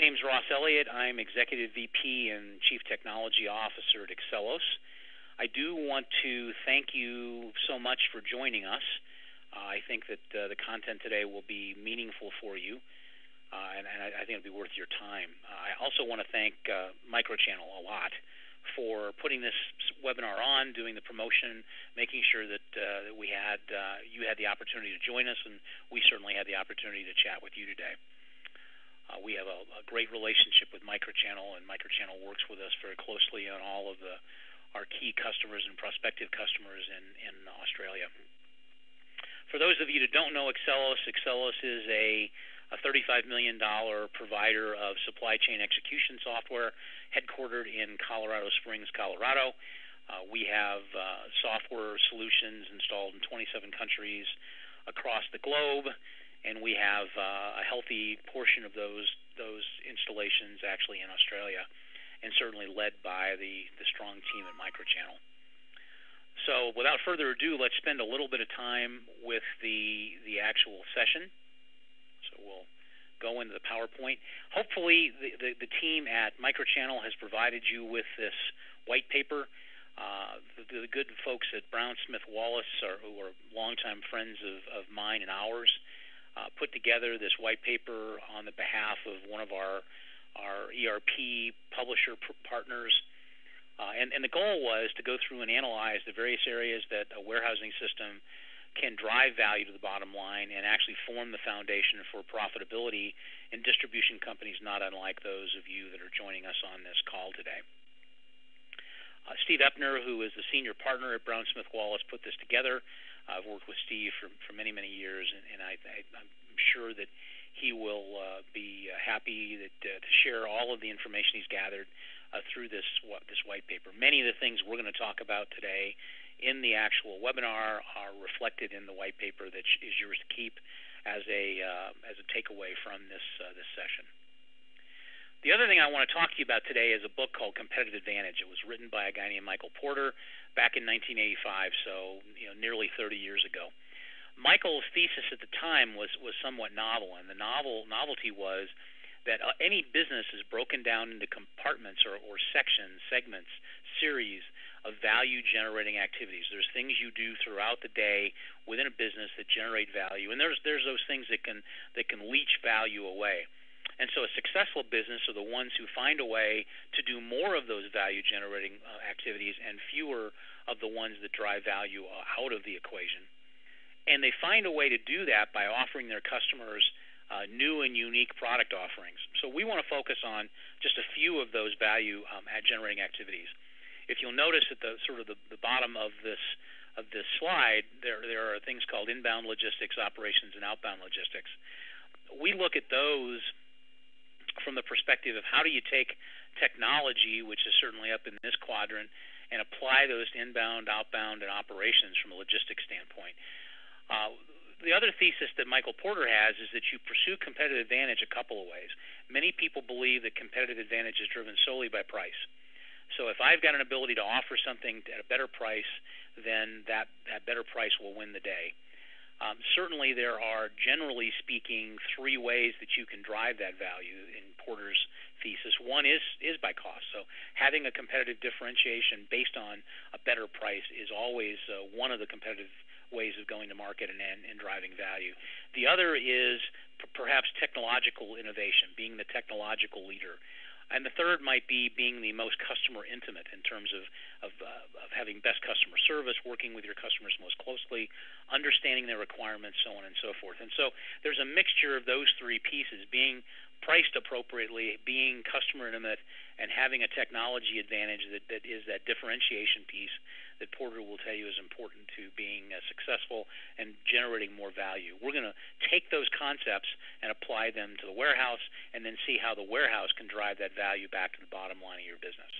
name is Ross Elliott. I'm Executive VP and Chief Technology Officer at Accellos. I do want to thank you so much for joining us. I think that the content today will be meaningful for you, and I think it'll be worth your time. I also want to thank MicroChannel a lot for putting this webinar on, doing the promotion, making sure that you had the opportunity to join us, and we certainly had the opportunity to chat with you today. We have a great relationship with MicroChannel, and MicroChannel works with us very closely on all of our key customers and prospective customers in Australia. For those of you that don't know Accellos is a $35 million provider of supply chain execution software headquartered in Colorado Springs, Colorado. We have software solutions installed in 27 countries across the globe, and we have a healthy portion of those installations actually in Australia, and certainly led by the strong team at MicroChannel. So without further ado, let's spend a little bit of time with the actual session. So we'll go into the PowerPoint. Hopefully the team at MicroChannel has provided you with this white paper. The good folks at Brown Smith Wallace, who are longtime friends of mine and ours, put together this white paper on the behalf of one of our ERP publisher partners. And the goal was to go through and analyze the various areas that a warehousing system can drive value to the bottom line and actually form the foundation for profitability in distribution companies not unlike those of you that are joining us on this call today. Steve Eppner, who is the senior partner at Brown Smith Wallace, put this together. I've worked with Steve for many, many years, and I'm sure that he will be happy to share all of the information he's gathered through this white paper. Many of the things we're going to talk about today in the actual webinar are reflected in the white paper that is yours to keep as a takeaway from this session. The other thing I want to talk to you about today is a book called Competitive Advantage. It was written by a guy named Michael Porter back in 1985, so nearly 30 years ago. Michael's thesis at the time was somewhat novel, and the novelty was that any business is broken down into compartments or sections, segments, series of value-generating activities. There's things you do throughout the day within a business that generate value, and there's those things that can leach value away. And so a successful business are the ones who find a way to do more of those value-generating activities and fewer of the ones that drive value out of the equation. And they find a way to do that by offering their customers new and unique product offerings. So we want to focus on just a few of those value-generating activities. If you'll notice at the bottom of this slide, there are things called inbound logistics, operations, and outbound logistics. We look at those from the perspective of how do you take technology, which is certainly up in this quadrant, and apply those to inbound, outbound, and operations from a logistics standpoint. The other thesis that Michael Porter has is that you pursue competitive advantage a couple of ways. Many people believe that competitive advantage is driven solely by price. So if I've got an ability to offer something at a better price, then that better price will win the day. Certainly there are, generally speaking, three ways that you can drive that value in Porter's thesis. One is by cost. So having a competitive differentiation based on a better price is always one of the competitive ways of going to market and driving value. The other is perhaps technological innovation, being the technological leader. And the third might be being the most customer intimate in terms of having best customer service, working with your customers most closely, understanding their requirements, so on and so forth. And so there's a mixture of those three pieces, being priced appropriately, being customer intimate, and having a technology advantage that is that differentiation piece that Porter will tell you is important to being successful and generating more value. We're going to take those concepts and apply them to the warehouse and then see how the warehouse can drive that value back to the bottom line of your business.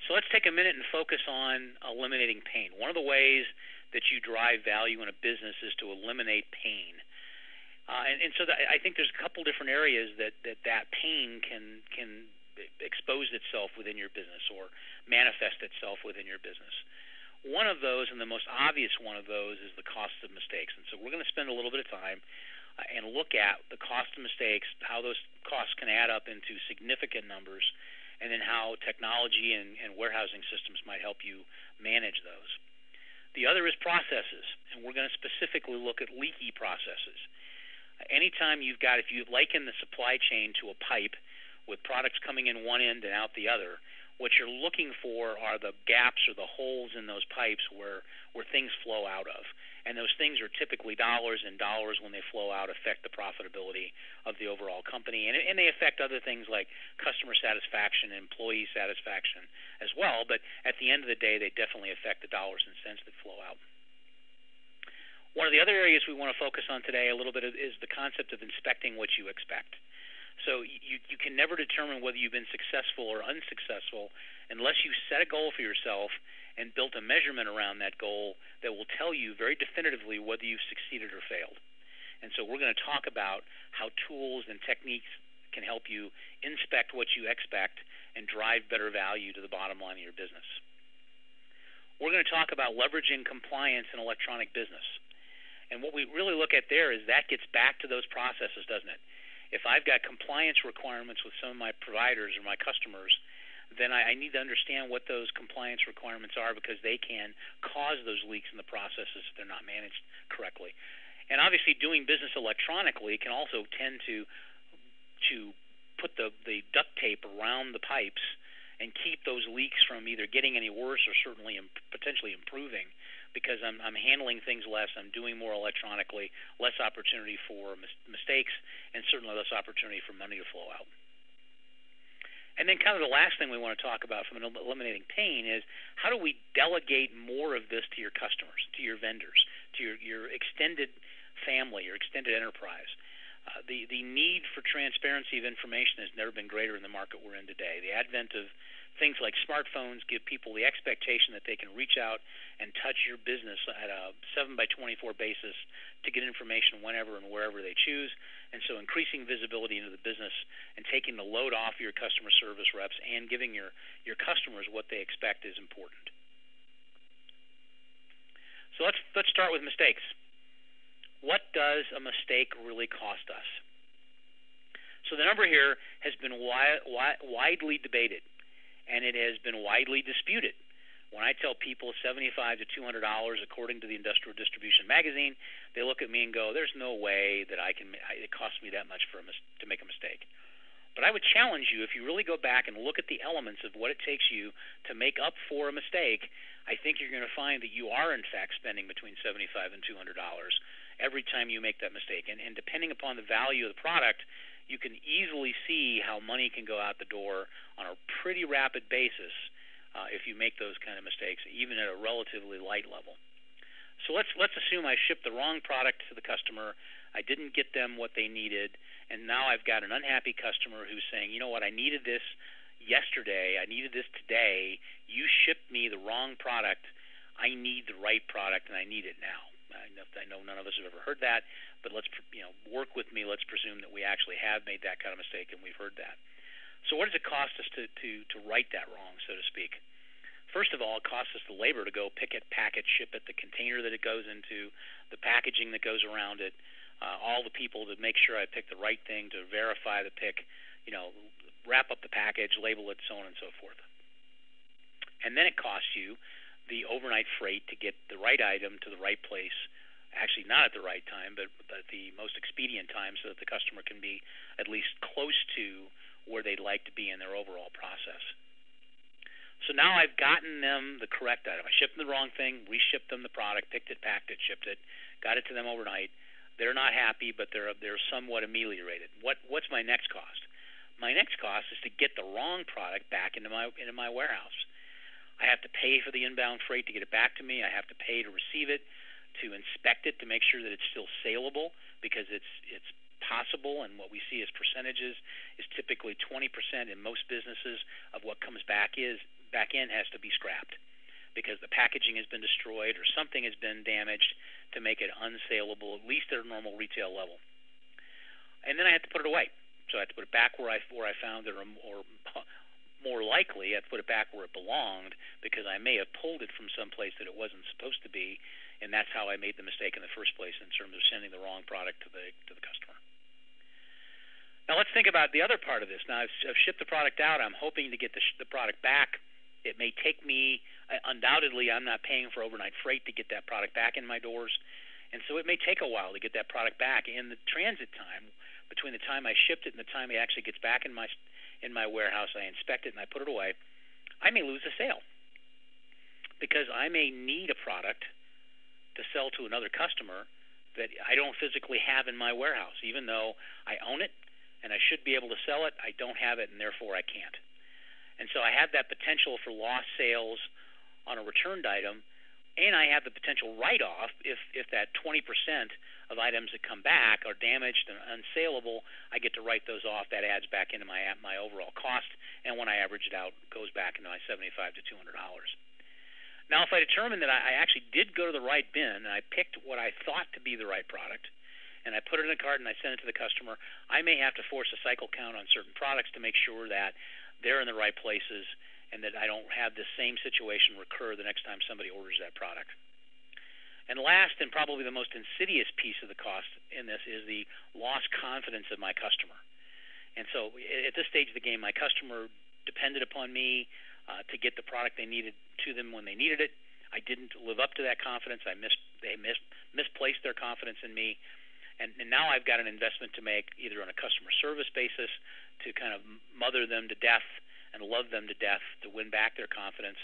So let's take a minute and focus on eliminating pain. One of the ways that you drive value in a business is to eliminate pain. And so I think there's a couple different areas that pain can expose itself within your business or manifest itself within your business. One of those, and the most obvious one of those, is the cost of mistakes. And so we're going to spend a little bit of time and look at the cost of mistakes, how those costs can add up into significant numbers, and then how technology and warehousing systems might help you manage those. The other is processes, and we're going to specifically look at leaky processes. Anytime if you liken the supply chain to a pipe with products coming in one end and out the other, what you're looking for are the gaps or the holes in those pipes where things flow out of. And those things are typically dollars, and dollars when they flow out affect the profitability of the overall company. And they affect other things like customer satisfaction and employee satisfaction as well. But at the end of the day, they definitely affect the dollars and cents that flow out. One of the other areas we want to focus on today a little bit is the concept of inspecting what you expect. So you can never determine whether you've been successful or unsuccessful unless you set a goal for yourself and built a measurement around that goal that will tell you very definitively whether you've succeeded or failed. And so we're going to talk about how tools and techniques can help you inspect what you expect and drive better value to the bottom line of your business. We're going to talk about leveraging compliance in electronic business. And what we really look at there is that gets back to those processes, doesn't it? If I've got compliance requirements with some of my providers or my customers, then I need to understand what those compliance requirements are, because they can cause those leaks in the processes if they're not managed correctly. And obviously doing business electronically can also tend to put the duct tape around the pipes and keep those leaks from either getting any worse or certainly potentially improving, because I'm handling things less, I'm doing more electronically, less opportunity for mistakes, and certainly less opportunity for money to flow out. And then kind of the last thing we want to talk about from eliminating pain is how do we delegate more of this to your customers, to your vendors, to your extended family, your extended enterprise. The need for transparency of information has never been greater in the market we're in today. The advent of things like smartphones give people the expectation that they can reach out and touch your business at a 7x24 basis to get information whenever and wherever they choose. And so increasing visibility into the business and taking the load off your customer service reps and giving your customers what they expect is important. So let's start with mistakes. What does a mistake really cost us? So the number here has been widely debated, and it has been widely disputed. When I tell people $75 to $200 according to the Industrial Distribution magazine, they look at me and go, "There's no way that it costs me that much to make a mistake." But I would challenge you, if you really go back and look at the elements of what it takes you to make up for a mistake, I think you're going to find that you are in fact spending between $75 and $200 every time you make that mistake. And depending upon the value of the product, you can easily see how money can go out the door on a pretty rapid basis if you make those kind of mistakes, even at a relatively light level. So let's assume I shipped the wrong product to the customer. I didn't get them what they needed, and now I've got an unhappy customer who's saying, "You know what, I needed this yesterday. I needed this today. You shipped me the wrong product. I need the right product, and I need it now." I know none of us have ever heard that, but let's work with me. Let's presume that we actually have made that kind of mistake, and we've heard that. So what does it cost us to right that wrong, so to speak? First of all, it costs us the labor to go pick it, pack it, ship it, the container that it goes into, the packaging that goes around it, all the people to make sure I pick the right thing, to verify the pick, wrap up the package, label it, so on and so forth. And then it costs you the overnight freight to get the right item to the right place, actually not at the right time, but at the most expedient time, so that the customer can be at least close to where they'd like to be in their overall process. So now I've gotten them the correct item. I shipped them the wrong thing, reshipped them the product, picked it, packed it, shipped it, got it to them overnight. They're not happy, but they're somewhat ameliorated. What's my next cost? My next cost is to get the wrong product back into my warehouse. I have to pay for the inbound freight to get it back to me. I have to pay to receive it, to inspect it, to make sure that it's still saleable, because it's possible, and what we see as percentages is typically 20% in most businesses of what comes back in has to be scrapped, because the packaging has been destroyed or something has been damaged to make it unsaleable, at least at a normal retail level. And then I have to put it away. So I have to put it back where I found it, or more likely I'd put it back where it belonged because I may have pulled it from some place that it wasn't supposed to be, and that's how I made the mistake in the first place in terms of sending the wrong product to the customer. Now let's think about the other part of this. Now I've shipped the product out. I'm hoping to get the product back. It may take me, undoubtedly, I'm not paying for overnight freight to get that product back in my doors, and so it may take a while to get that product back. In the transit time between the time I shipped it and the time it actually gets back in my warehouse, I inspect it and I put it away, I may lose a sale because I may need a product to sell to another customer that I don't physically have in my warehouse. Even though I own it and I should be able to sell it, I don't have it, and therefore I can't. And so I have that potential for lost sales on a returned item, and I have the potential write-off if that 20% of items that come back are damaged and unsaleable. I get to write those off. That adds back into my overall cost, and when I average it out, it goes back into my $75 to $200. Now, if I determine that I actually did go to the right bin and I picked what I thought to be the right product, and I put it in a cart and I send it to the customer, I may have to force a cycle count on certain products to make sure that they're in the right places and that I don't have the same situation recur the next time somebody orders that product. And last, and probably the most insidious piece of the cost in this, is the lost confidence of my customer. And so at this stage of the game, my customer depended upon me to get the product they needed to them when they needed it. I didn't live up to that confidence. They misplaced their confidence in me. And now I've got an investment to make, either on a customer service basis to kind of mother them to death and love them to death to win back their confidence,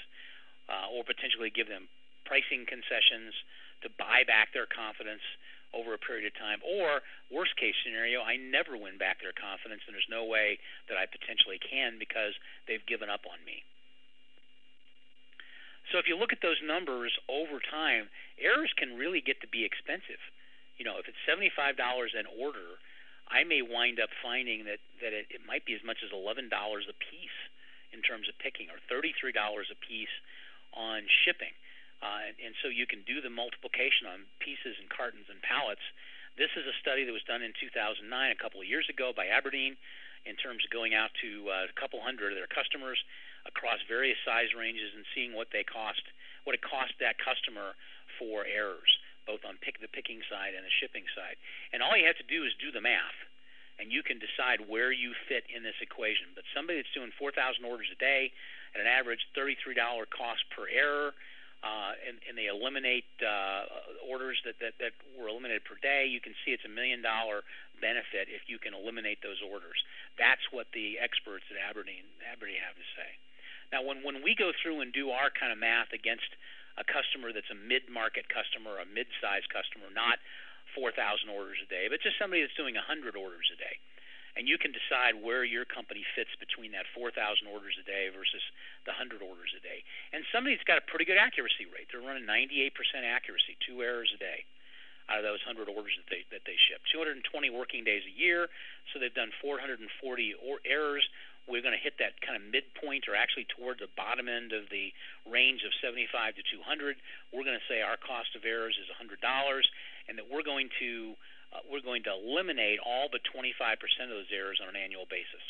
or potentially give them pricing concessions to buy back their confidence over a period of time. Or, worst case scenario, I never win back their confidence, and there's no way that I potentially can because they've given up on me. So if you look at those numbers over time, errors can really get to be expensive. You know, if it's $75 an order, I may wind up finding that it might be as much as $11 a piece in terms of picking, or $33 a piece on shipping. And so you can do the multiplication on pieces and cartons and pallets. This is a study that was done in 2009, a couple of years ago, by Aberdeen, in terms of going out to a couple hundred of their customers across various size ranges and seeing what it cost that customer for errors, both on the picking side and the shipping side. And all you have to do is do the math, and you can decide where you fit in this equation. But somebody that's doing 4,000 orders a day at an average $33 cost per error, and they eliminate orders that were eliminated per day, you can see it's $1 million benefit if you can eliminate those orders. That's what the experts at Aberdeen have to say. Now, when we go through and do our kind of math against a customer that's a mid-market customer, a mid-sized customer, not 4,000 orders a day, but just somebody that's doing 100 orders a day, and you can decide where your company fits between that 4,000 orders a day versus the 100 orders a day. And somebody that's got a pretty good accuracy rate. They're running 98% accuracy, 2 errors a day out of those 100 orders that they ship. 220 working days a year, so they've done 440 errors. We're going to hit that kind of midpoint, or actually towards the bottom end of the range of 75 to 200. We're going to say our cost of errors is $100, and that we're going to eliminate all but 25% of those errors on an annual basis.